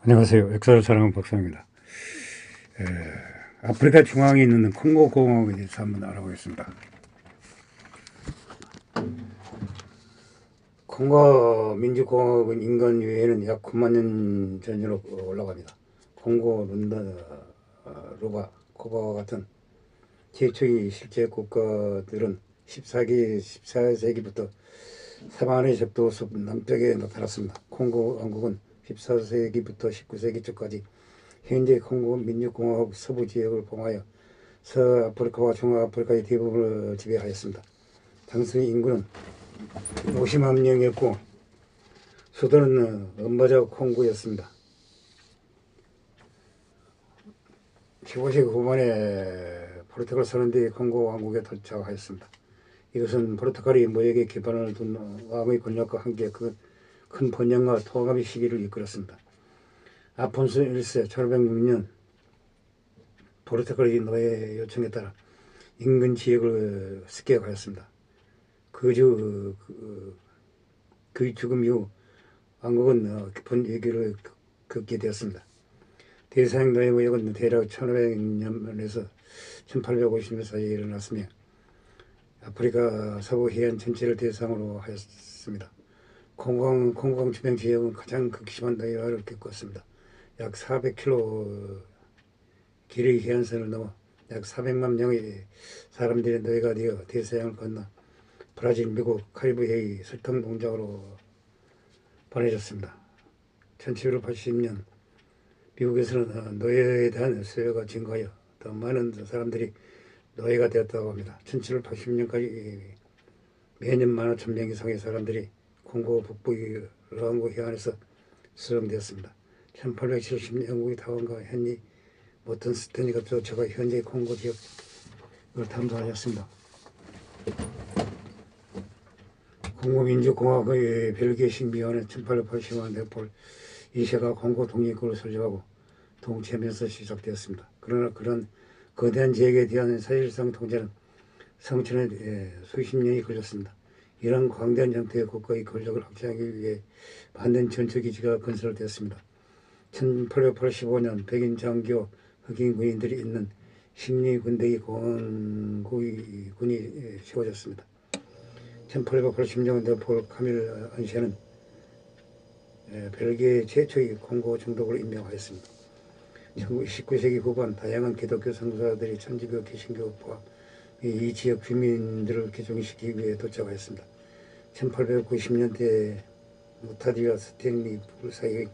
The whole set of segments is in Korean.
안녕하세요. 역사를 사랑하는 박사입니다. 아프리카 중앙에 있는 콩고 공화국에 대해서 한번 알아보겠습니다. 콩고 민주공화국은 인간 유해는 약 9만 년 전으로 올라갑니다. 콩고, 루가, 코바와 같은 최초의 실제 국가들은 14세기부터 사반의 적도숲 남쪽에 나타났습니다. 콩고 왕국은 14세기부터 19세기 초까지 현재 콩고 민주공화국 서부 지역을 포함하여 서아프리카와 중앙아프리카의 대부분을 지배하였습니다. 당시 인구는 50만 명이었고 수도는 음바자 콩고였습니다. 15세기 후반에 포르투갈 선원들이 콩고 왕국에 도착하였습니다. 이것은 포르투갈이 무역에 기반을 둔 왕의 권력과 함께 큰 번영과 통합의 시기를 이끌었습니다. 아폰소 1세 1506년 포르투갈의 노예 요청에 따라 인근 지역을 습격하였습니다. 그 죽음 이후 왕국은 깊은 위기를 겪게 되었습니다. 대서양 노예 무역은 대략 1500년에서 1850년 사이에 일어났으며 아프리카 서부 해안 전체를 대상으로 하였습니다. 콩고 주변 지역은 가장 극심한 노예화를 겪었습니다. 약 400km 길의 해안선을 넘어 약 400만 명의 사람들이 노예가 되어 대서양을 건너 브라질, 미국, 카리브해의 설탕 농장으로 보내졌습니다. 1780년 미국에서는 노예에 대한 수요가 증가하여 더 많은 사람들이 노예가 되었다고 합니다. 1780년까지 매년 15,000명 이상의 사람들이 콩고 북부의 르앙고 해안에서 수령되었습니다. 1870년 영국의 타원과 헨리 모튼 스탠리가 도착하 현재 콩고 지역을 탐사하였습니다. 콩고민주공화국의 벨기에 신비원은 1880년 네폴 2세가 콩고 독립국을 설립하고 통치하면서 시작되었습니다. 그러나 그런 거대한 지역에 대한 사실상 통제는 성천에 수십 년이 걸렸습니다. 이런 광대한 형태의 국가의 권력을 확장하기 위해 만든 전초기지가 건설되었습니다. 1885년 백인 장교 흑인 군인들이 있는 심리군대의 군이 세워졌습니다. 1880년 네폴 카밀 안셰는 벨기에 최초의 콩고 총독을 임명하였습니다. 19세기 후반 다양한 기독교 선교사들이 천주교, 개신교파 이 지역 주민들을 개종시키기 위해 도착하였습니다. 1890년대 무타디와 스탠리 사이의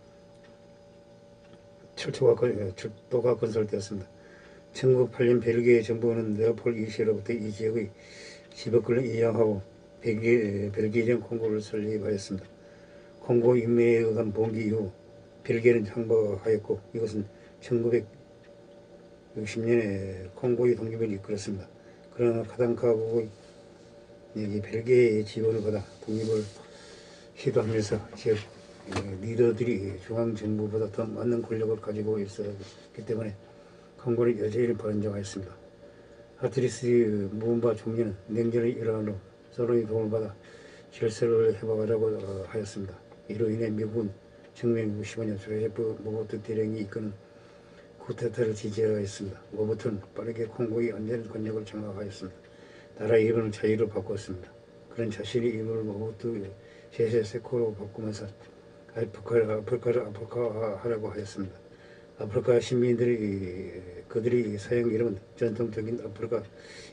철도가 건설되었습니다. 1908년 벨기에 정부는 네오폴 2세로부터 이 지역의 10억을 이양하고 벨기에령 콩고를 설립하였습니다. 콩고 인민에 의한 봉기 이후 벨기에는 항복하였고 이것은 1960년에 콩고의 독립을 이끌었습니다. 그러나 카당카국의 벨기에의 지원을 받아 독립을 시도하면서 지역 리더들이 중앙정부보다 더 많은 권력을 가지고 있었기 때문에 콩고를 여전히 불안정하였습니다. 하트리스 무음바 총리는 냉전의 일환으로 서로의 도움을 받아 질서를 회복하자고 하였습니다. 이로 인해 미국은 1965년 조세프 모부투 대령이 이끄는 쿠데타를 지지하였습니다. 모부투는 빠르게 콩고의 완전 권력을 장악하였습니다. 나라의 이름을 자유로 바꿨습니다. 그런 자신의 이름을 모부투 세세 세코로 바꾸면서 아프리카를 아프리카화하라고 하였습니다. 아프리카 시민들이 그들의 사용 이름은 전통적인 아프리카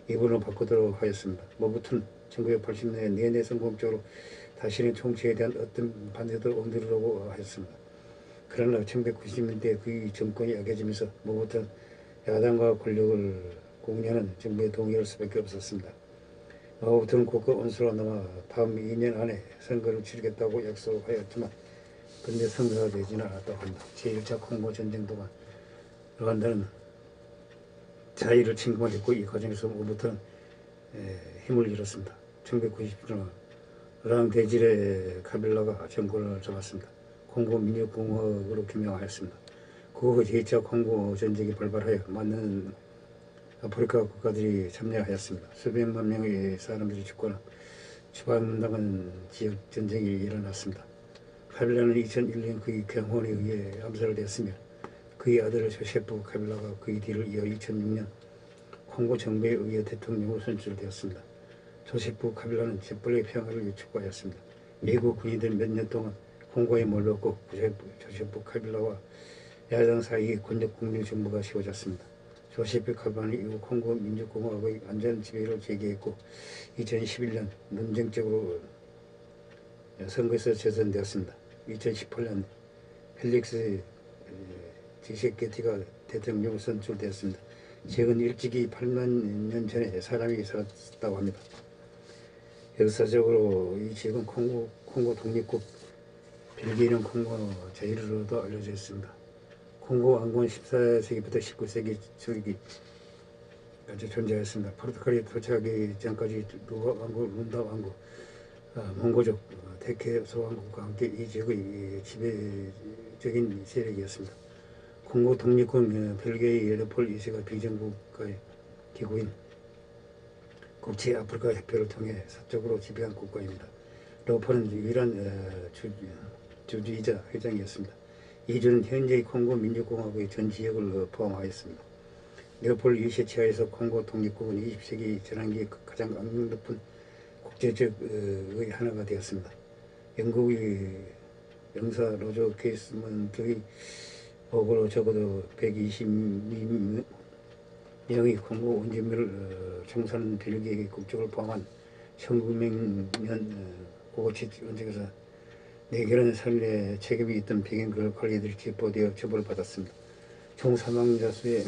이름으로 바꾸도록 하였습니다. 모부투는 1980년에 내내 성공적으로 자신의 총체에 대한 어떤 반대도 옮기려고 하였습니다. 그러나 1990년대 그의 정권이 약해지면서 모부투는 야당과 권력을 공유하는 정부의 동의할 수밖에 없었습니다. 모부투는 국가 원수로 남아 다음 2년 안에 선거를 치르겠다고 약속하였지만 근데 선거가 되지는 않았다고 합니다. 제1차 콩고 전쟁 동안 르완다는 자유를 침공했고 이 과정에서 모부투는 힘을 잃었습니다. 1990년 르랑 대질의 카빌라가 정권을 잡았습니다. 콩고 민주공화국으로 개명하였습니다. 그 후 제2차 콩고 전쟁이 발발하여 많은 아프리카 국가들이 참여하였습니다. 수백만 명의 사람들이 죽거나 추방당한 지역 전쟁이 일어났습니다. 카빌라는 2001년 그의 경호원에 의해 암살되었으며 그의 아들 조세프 카빌라가 그의 뒤를 이어 2006년 콩고 정부에 의해 대통령으로 선출되었습니다. 조세프 카빌라는 재벌의 평화를 촉구하였습니다. 미국 군인들은 몇 년 동안 콩고에 몰렸고 조세프 카빌라와 야당 사이에 권력 국민 정부가 세워졌습니다. 조세프 카빌라는 이후 콩고 민주공화국의 완전 지배를 제기했고 2011년 논쟁적으로 선거에서 재선되었습니다. 2018년 펠릭스 지세케티가 대통령으로 선출되었습니다. 최근 일찍이 8만 년 전에 사람이 살았다고 합니다. 역사적으로 이 지역은 콩고 독립국 벨기에는 콩고 자유로도 알려져 있습니다. 콩고 왕국은 14세기부터 19세기 초기까지 존재했습니다. 포르투갈이 도착하기 전까지 루아 왕국, 룬다 왕국, 몽고족, 테케소 왕국과 함께 이 지역의 지배적인 세력이었습니다. 콩고 독립군 벨기에의 레폴 2세가 비정국가의 기구인 국제 아프리카 협회를 통해 사적으로 지배한 국가입니다. 레폴은 유일한 주주이자 회장이었습니다. 이 주는 현재의 콩고 민주공화국의 전 지역을 포함하였습니다. 레오폴 2세 치하에서 콩고 독립국은 20세기 전환기에 가장 악명 높은 국제적의 하나가 되었습니다. 영국의 영사 로저 케이스먼트의 보고로 적어도 122명의 콩고 원주민을 청소하는 벨기에의 국적을 포함한 1900년 고고치 원칙에서 4개는 살인에 책임이 있던 백인들 관리들이 체포되어 처벌을 받았습니다. 총 사망자 수에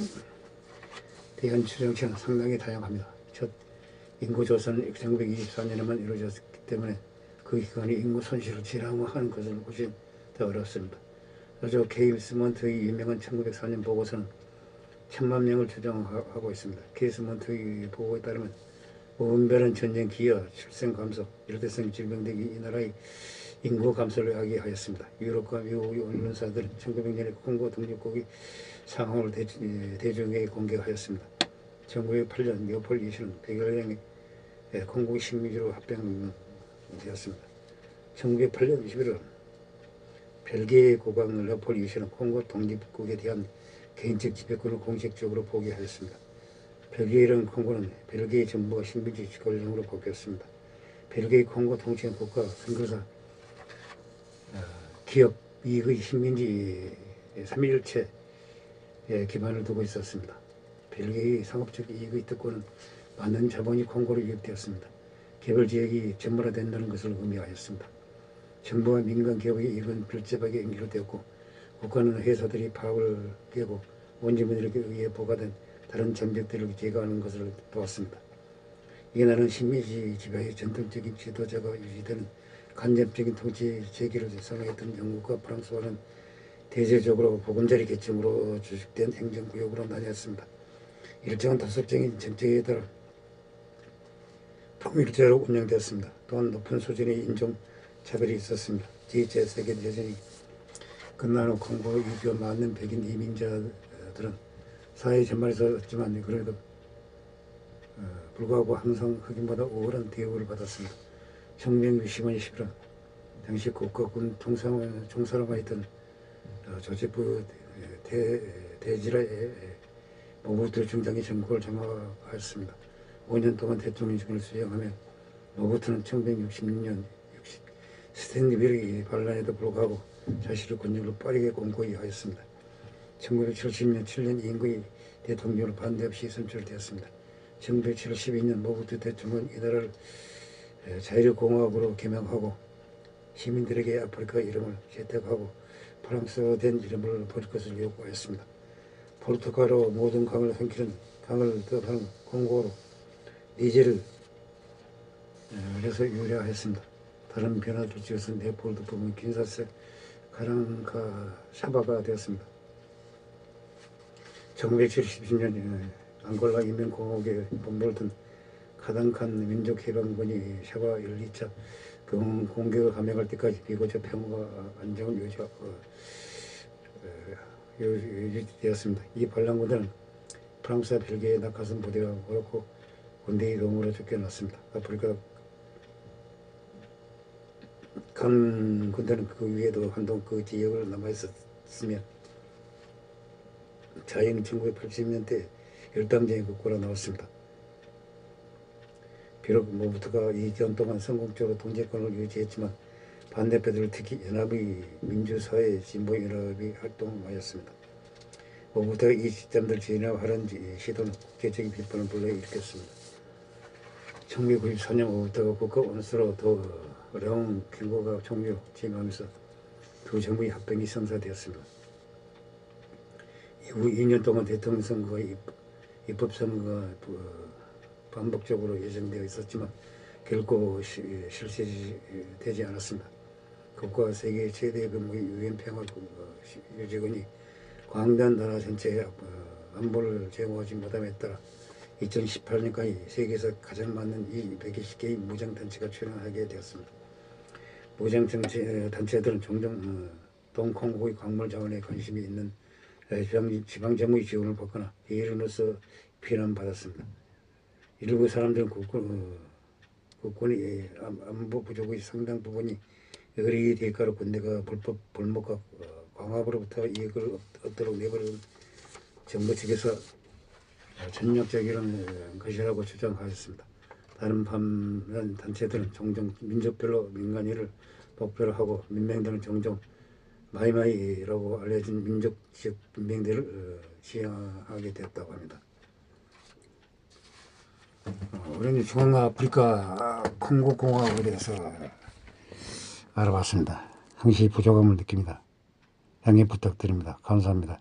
대한 추정치는 상당히 다양합니다. 첫 인구조사는 1924년에만 이루어졌기 때문에 그 기간에 인구 손실을 지나하는 것을 보기 더 어렵습니다. 로저 케이스먼트의 유명한 1904년 보고서는 1000만 명을 추정하고 있습니다. 케이스먼트의 보고에 따르면 무분별한 전쟁, 기여, 출생 감소, 일대성 질병 등이 이 나라의 인구 감소를 야기하였습니다. 유럽과 미국의 언론사들은 1900년에 콩고 독립국의 상황을 대중에게 공개하였습니다. 1908년 레오폴 2세는 백여령의 콩고 식민지로 합병되었습니다. 1908년 11월 벨기에 국왕 레오폴 2세는 콩고 독립국에 대한 개인적 지배권을 공식적으로 포기하였습니다. 벨기에랑 콩고는 벨기에 정부가 식민지 권력으로 바뀌었습니다. 벨기에 콩고 통치는 국가 선거사 기업 이익의 식민지 3.1체에 기반을 두고 있었습니다. 벨기에의 상업적 이익의 특권은 많은 자본이 콩고로 유입되었습니다. 개발 지역이 전문화된다는 것을 의미하였습니다. 정부와 민간 기업의 이익은 별제하게 연결되었고 국가는 회사들이 파업을 깨고 원주민들에게 의해 부과된 다른 전적들을 제거하는 것을 도왔습니다. 이 나라는 식민지 지배의 전통적인 지도자가 유지되는 간접적인 통치 체계를 선호했던 영국과 프랑스와는 대체적으로 보금자리 계층으로 주식된 행정구역으로 나뉘었습니다. 일정한 도덕적인 정책에 따라 통일제로 운영되었습니다. 또한 높은 수준의 인종차별이 있었습니다. 제2차 세계대전이 끝난 후 콩고 이주가 많은 백인 이민자들은 사회 전반에서 없지만 그래도 불구하고 항상 흑인보다 우월한 대우를 받았습니다. 1960년 11월 당시 국가군 총사령관 했던 조세프 대지라의 모부투 중장이 정국을 장악하였습니다. 5년 동안 대통령직을 수행하며 모부투는 1966년 스탠리비의 반란에도 불구하고 자신의 권력을 빠르게 공고히 하였습니다. 1970년 7년 임기의 대통령으로 반대 없이 선출되었습니다. 1972년 모부투 대통령은 이 나라를 자유공화국으로 개명하고 시민들에게 아프리카 이름을 채택하고 프랑스어된 이름을 버릴 것을 요구하였습니다. 포르투갈어 모든 강을 삼키는 강을 뜻하는 콩고로 니제를 그래서 유래하였습니다. 다른 변화를 지어서 네폴드 부분 긴사스 가랑카 샤바가 되었습니다. 1970년 앙골라 인민공화국의 본부를 둔 카단칸 민족해방군이 샤바 1, 2차 공격을 감행할 때까지 비교적 평화와 안정을 유지되었습니다. 이 반란군들은 프랑스와 벨기에 낙하산 부대와 모로코 군대의 도움으로 쫓겨났습니다. 아프리카 북한 군대는 그 위에도 한동 그 지역을 남아있었으며 자유는 1980년대 열당쟁이 극구로 나왔습니다. 비록 모부투가 이 기간 동안 성공적으로 통제권을 유지했지만 반대표들 특히 연합의 민주사회 진보연합이 활동하였습니다. 모부투가 이 시점들 진압하려는 시도는 국제적인 비판을 불러일으켰습니다. 1994년 모부투가 국가 원수로 더 어려운 경고가 종료 진행하면서 두 정부의 합병이 성사되었습니다. 이후 2년 동안 대통령 선거와 입법 선거가 반복적으로 예정되어 있었지만 결코 실시되지 않았습니다. 국가 세계 최대 규모의 유엔 평화 유지군이 광대한 나라 전체에 안보를 제공하지 못함에 따라 2018년까지 세계에서 가장 많은 이 120개의 무장단체가 출연하게 되었습니다. 무장단체들은 종종 동콩고의 광물 자원에 관심이 있는 지방정부의 지원을 받거나 예언으로서 비난받았습니다. 일부 사람들은 국군의 안보 부족의 상당 부분이 의리의 대가로 군대가 불법 볼목과 광합으로부터 이익을 얻도록 내버린 정부 측에서 전략적이라는 것이라고 주장하였습니다. 다른 반면 단체들은 종종 민족별로 민간인을 목표로 하고 민병대는 종종 마이마이라고 알려진 민족 지역 민병대를 지향하게 되었다고 합니다. 우리는 중앙아프리카 콩고공화국에 대해서 알아봤습니다. 항시 부족함을 느낍니다. 양해 부탁드립니다. 감사합니다.